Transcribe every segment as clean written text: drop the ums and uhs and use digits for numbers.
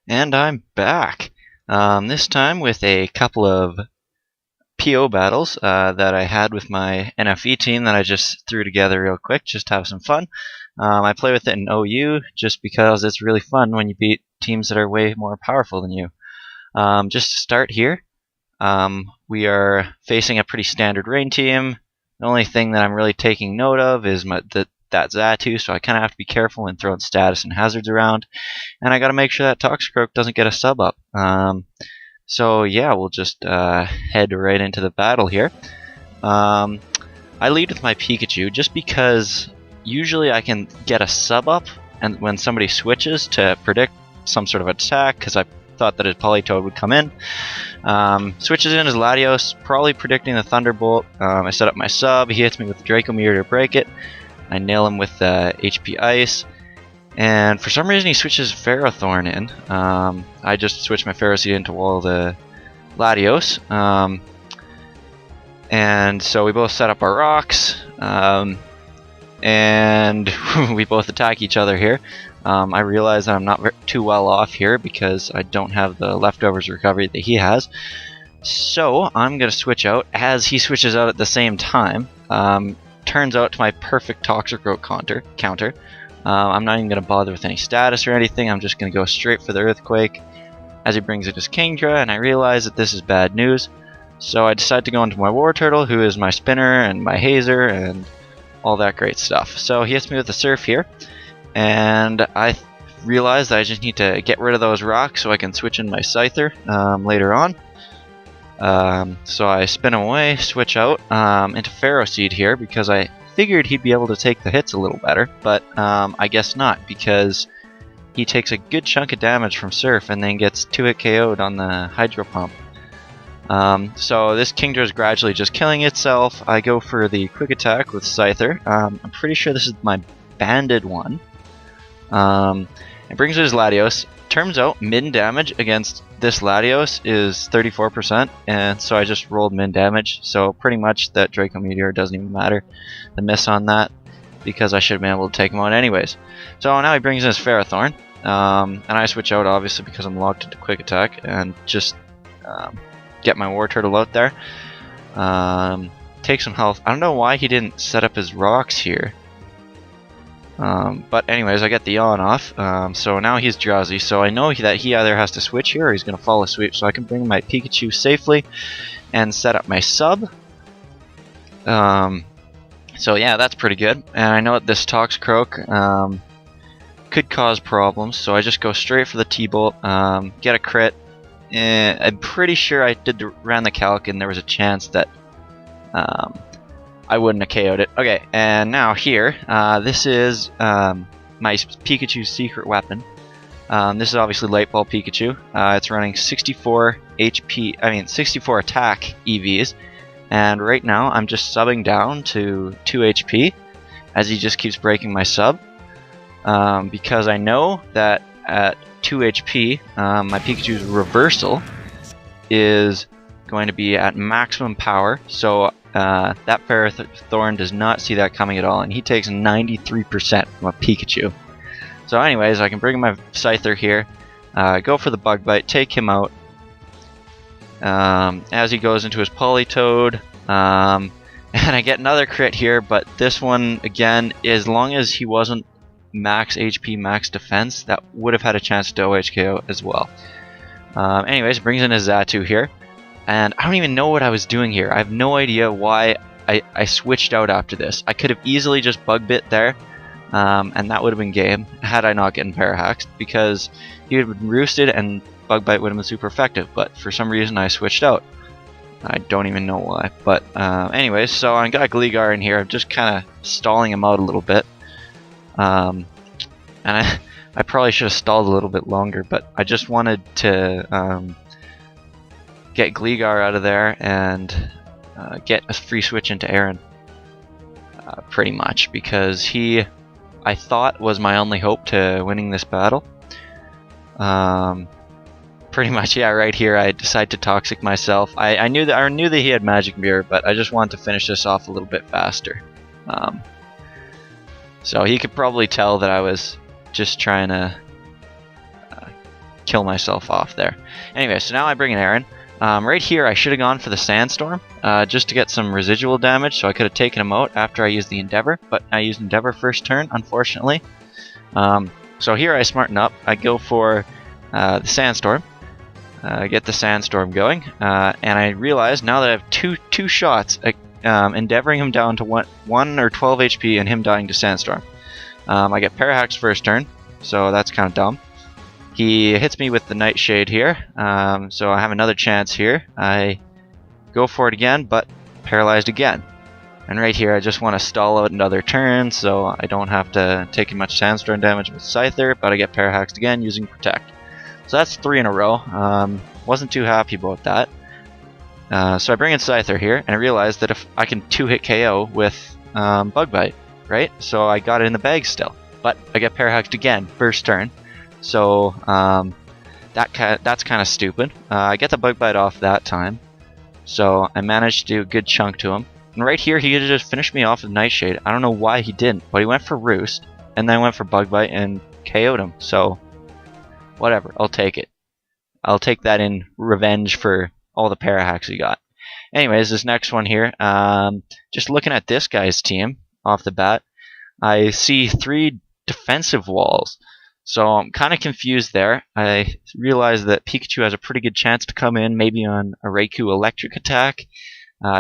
And I'm back. This time with a couple of PO battles that I had with my NFE team that I just threw together real quick, just to have some fun. I play with it in OU just because it's really fun when you beat teams that are way more powerful than you. Just to start here, we are facing a pretty standard rain team. The only thing that I'm really taking note of is that Xatu, so I kind of have to be careful when throwing status and hazards around. And I got to make sure that Toxicroak doesn't get a sub up. So yeah, we'll just head right into the battle here. I lead with my Pikachu just because usually I can get a sub up and when somebody switches to predict some sort of attack, because I thought that his Politoed would come in. Switches in his Latios, probably predicting the Thunderbolt. I set up my sub, he hits me with the Draco Meteor to break it. I nail him with HP Ice. And for some reason he switches Ferrothorn in. I just switched my Ferroseed into all the Latios. And so we both set up our rocks. And we both attack each other here. I realize that I'm not too well off here because I don't have the leftovers recovery that he has. So I'm going to switch out as he switches out at the same time. Turns out to my perfect Toxicroak counter. I'm not even going to bother with any status or anything. I'm just going to go straight for the Earthquake as he brings in his Kingdra, and I realize that this is bad news. So I decide to go into my War Turtle, who is my Spinner and my Hazer and all that great stuff. So he hits me with the Surf here, and I realize that I just need to get rid of those rocks so I can switch in my Scyther later on. So I spin him away, switch out into Ferroseed here because I figured he'd be able to take the hits a little better, but I guess not, because he takes a good chunk of damage from Surf and then gets 2-hit KO'd on the Hydro Pump. So this Kingdra is gradually just killing itself. I go for the quick attack with Scyther. I'm pretty sure this is my banded one. It brings in his Latios. Turns out min damage against this Latios is 34%, and so I just rolled min damage, so pretty much that Draco Meteor doesn't even matter, the miss on that, because I should have been able to take him out anyways. So now he brings in his Ferrothorn, and I switch out obviously because I'm locked into quick attack, and just get my War Turtle out there. Take some health. I don't know why he didn't set up his rocks here. But anyways, I get the yawn off, so now he's drowsy, so I know that he either has to switch here or he's going to follow sweep, so I can bring my Pikachu safely and set up my sub. So yeah, that's pretty good, and I know that this Toxicroak could cause problems, so I just go straight for the T-Bolt, get a crit. I'm pretty sure I ran the calc and there was a chance that I wouldn't have KO'd it. Okay, and now here, this is my Pikachu's secret weapon. This is obviously Light Ball Pikachu. It's running 64 attack EVs, and right now I'm just subbing down to 2 HP as he just keeps breaking my sub. Because I know that at 2 HP, my Pikachu's reversal is going to be at maximum power, so that Ferrothorn does not see that coming at all, and he takes 93% from a Pikachu. So anyways, I can bring my Scyther here, go for the Bug Bite, take him out, as he goes into his Politoed, and I get another crit here, but this one, again, as long as he wasn't max HP, max defense, that would have had a chance to OHKO as well. Anyways, brings in his Xatu here. And I don't even know what I was doing here. I have no idea why I switched out after this. I could have easily just bug bit there, and that would have been game had I not gotten Parahaxed, because he would have been roosted and Bug Bite would have been super effective, but for some reason I switched out. I don't even know why. But anyways, so I got Gligar in here. I'm just kind of stalling him out a little bit. And I probably should have stalled a little bit longer, but I just wanted to get Gligar out of there and get a free switch into Aaron, pretty much, because he, I thought, was my only hope to winning this battle. Pretty much, yeah, right here I decide to Toxic myself. I knew that he had Magic Mirror, but I just wanted to finish this off a little bit faster. So he could probably tell that I was just trying to kill myself off there. Anyway, so now I bring an Aaron. Right here, I should have gone for the Sandstorm, just to get some residual damage, so I could have taken him out after I used the Endeavor, but I used Endeavor first turn, unfortunately. So here I smarten up. I go for the Sandstorm, get the Sandstorm going, and I realize now that I have two shots at endeavoring him down to 1 or 12 HP and him dying to Sandstorm. I get Parahax first turn, so that's kind of dumb. He hits me with the Nightshade here, so I have another chance here. I go for it again, but paralyzed again. And right here I just want to stall out another turn, so I don't have to take much Sandstorm damage with Scyther, but I get Parahaxed again using Protect. So that's 3 in a row. Wasn't too happy about that. So I bring in Scyther here, and I realize that if I can 2-hit KO with Bug Bite, right? So I got it in the bag still. But I get Parahaxed again, first turn. So that's kind of stupid. I get the Bug Bite off that time, so I managed to do a good chunk to him. And right here, he could have just finished me off with Nightshade. I don't know why he didn't, but he went for Roost, and then went for Bug Bite and KO'd him. So whatever, I'll take it. I'll take that in revenge for all the Parahacks he got. Anyways, this next one here, just looking at this guy's team off the bat, I see 3 defensive walls. So I'm kind of confused there. I realize that Pikachu has a pretty good chance to come in, maybe on a Raikou electric attack,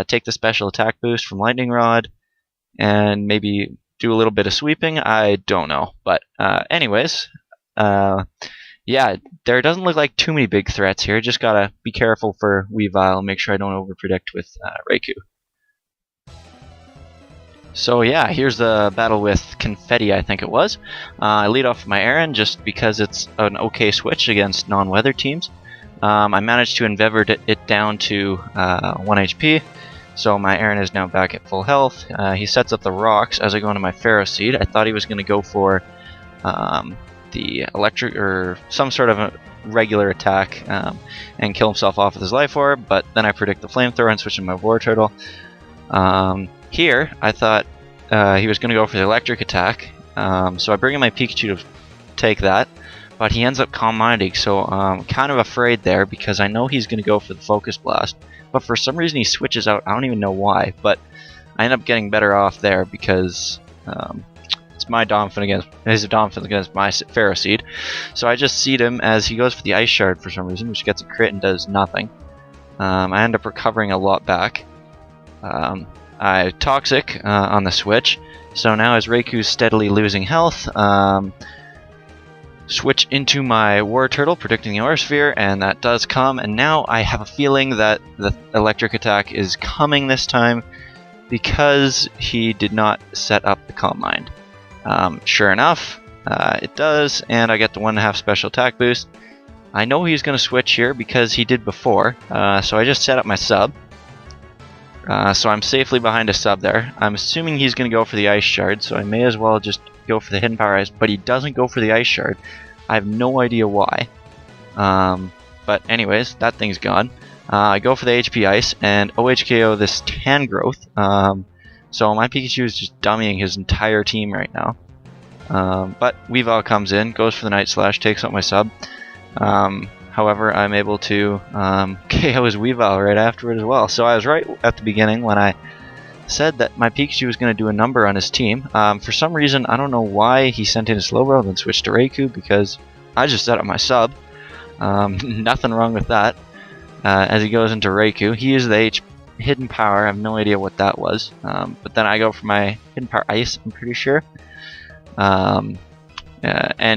take the special attack boost from Lightning Rod, and maybe do a little bit of sweeping. I don't know. But anyways, yeah, there doesn't look like too many big threats here. Just gotta be careful for Weavile and make sure I don't overpredict with Raikou. So yeah, here's the battle with Confetti, I think it was. I lead off with my Aaron just because it's an okay switch against non-weather teams. I managed to endeavor it down to 1 HP, so my Aaron is now back at full health. He sets up the rocks as I go into my Pharaoh Seed. I thought he was going to go for the electric or some sort of a regular attack and kill himself off with his Life Orb, but then I predict the Flamethrower and switch to my War Turtle. Here, I thought he was going to go for the electric attack, so I bring in my Pikachu to take that, but he ends up Calm Minding, so I'm kind of afraid there because I know he's going to go for the Focus Blast, but for some reason he switches out. I don't even know why, but I end up getting better off there because it's my Donphin against his Donphin against my Pharaoh Seed, so I just seed him as he goes for the Ice Shard for some reason, which gets a crit and does nothing. I end up recovering a lot back. I Toxic on the switch, so now as Raikou's steadily losing health, switch into my War Turtle, predicting the Aura Sphere, and that does come, and now I have a feeling that the electric attack is coming this time because he did not set up the Calm Mind. Sure enough, it does, and I get the 1.5 special attack boost. I know he's going to switch here because he did before, so I just set up my sub. So I'm safely behind a sub there. I'm assuming he's going to go for the Ice Shard, so I may as well just go for the Hidden Power Ice, but he doesn't go for the Ice Shard. I have no idea why. But anyways, that thing's gone. I go for the HP Ice and OHKO this Tangrowth. So my Pikachu is just dummying his entire team right now. But Weavile comes in, goes for the Night Slash, takes out my sub. However, I'm able to KO his Weavile right afterward as well. So I was right at the beginning when I said that my Pikachu was going to do a number on his team. For some reason, I don't know why he sent in a Slowbro and then switched to Raikou, because I just set up my sub. Nothing wrong with that. As he goes into Raikou, he uses the Hidden Power. I have no idea what that was. But then I go for my Hidden Power Ice, I'm pretty sure. And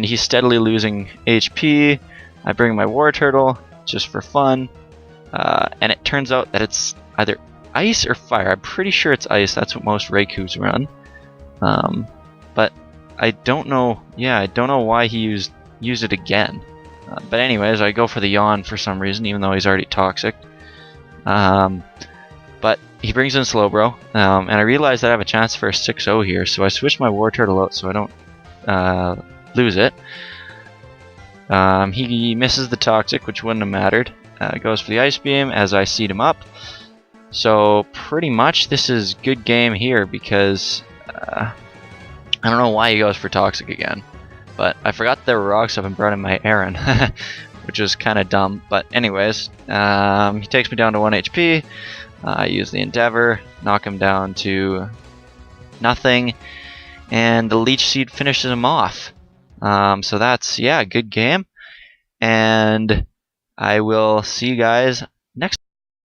he's steadily losing HP. I bring my War Turtle just for fun, and it turns out that it's either Ice or Fire. I'm pretty sure it's Ice. That's what most Raikous run. But I don't know. Yeah, I don't know why he used it again. But anyways, I go for the Yawn for some reason, even though he's already Toxic. But he brings in Slowbro, and I realize that I have a chance for a 6-0 here, so I switch my War Turtle out so I don't lose it. He misses the Toxic, which wouldn't have mattered. Goes for the Ice Beam as I seed him up. So pretty much this is good game here because I don't know why he goes for Toxic again. But I forgot there were rocks up and brought in my Aaron. which is kind of dumb. But anyways, he takes me down to 1 HP. I use the Endeavor, knock him down to nothing, and the Leech Seed finishes him off. So that's, yeah, a good game, and I will see you guys next